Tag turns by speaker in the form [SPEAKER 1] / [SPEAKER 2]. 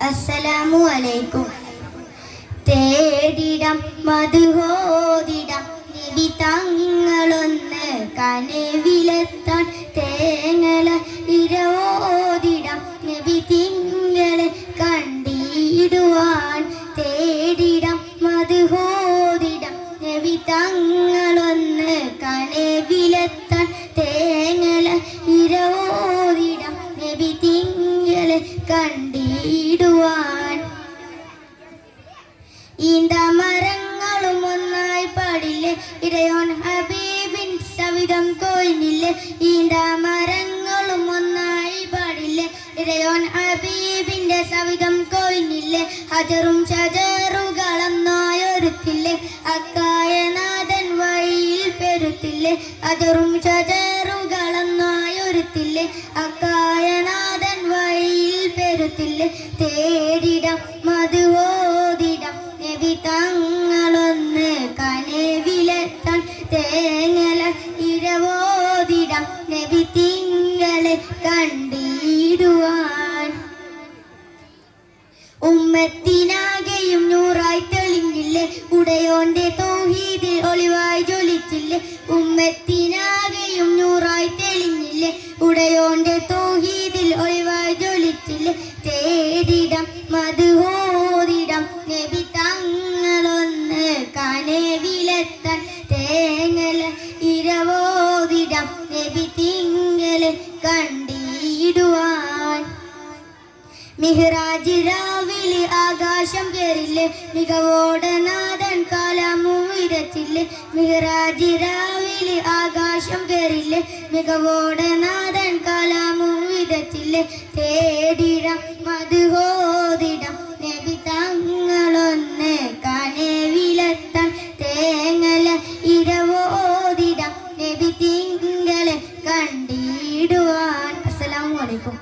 [SPEAKER 1] അസ്സലാമു അലൈക്കും. തേടിടം മധുഹോദിടം നബി തങ്ങളൊന്ന് കനവിലെത്താൻ തേങ്ങല ഇരവോദിടം നബി തിങ്കളെ കണ്ടിടുവാൻ. തേടിടം മധുഹോദിടം നബി തങ്ങളൊന്ന് കനവിലെത്താൻ തേങ്ങല ഇരവോദിടം നബി തിങ്കളെ കണ്ടിടുവാൻ. ഈന്തമരങ്ങളും ഒന്നായി പാടില്ലേ ഇടയോൻ ഹബീബിൻ സവിധം കൊഴിഞ്ഞില്ലേ. ഈന്തമരങ്ങളും ഒന്നായി പാടില്ലേ ഇടയോൻ ഹബീബിന്റെ സവിധം കൊഴിഞ്ഞില്ലേ. ഹജറും ഷജറുകളൊന്നായൊരുത്തില്ലേ അക്കായനാഥൻ വഴിയിൽ പെരുത്തില്ലേ. ഹജറും ഷജറുകളൊന്നായൊരുത്തില്ലേ അക്കായനാഥൻ വഴിയിൽ പെരുത്തില്ലേ. തേടിടം മധുവോദിടം നബി തങ്ങളൊന്ന് കനവിലെത്താൻ തേങ്ങല ഇരവോദിടം നബി തിങ്കളെ കണ്ടിടുവാൻ. ഉമ്മത്തിനാകെയും നൂറായി തെളിഞ്ഞില്ലേ ഉടയോന്റെ തൗഹീദിൽ ഒളിവായി ജ്വലിച്ചില്ലേ. ഉമ്മത്തിനാകെയും നൂറായി തെളിഞ്ഞില്ലേ ഉടയോന്റെ തൗഹീദിൽ ഒളിവായി ജ്വലിച്ചില്ലേ. തേടിടം മധുഹോദിടം നബി തങ്ങളൊന്ന് കനവിലെത്താൻ തേങ്ങല ഇരവോദിടം നബി തിങ്കളെ കണ്ടിടുവാൻ. മിഹ്റാജ് രാവിലെ ആകാശം കേറില്ലേ മികവോടെ നാഥൻ കാലമും വിരച്ചില്ലേ. മിഹ്റാജ് രാവിലെ ആകാശം കേറില്ലേ മികവോടെ നാഥൻ കാലമും വിരച്ചില്ലേ. തേടിടം മധുഹോദിടം നബി തങ്ങളൊന്ന് കനവിലെത്താൻ തേങ്ങല ഇരവോദിടം നബി തിങ്കളെ കണ്ടിടുവാൻ. അസ്സലാമു അലൈക്കും.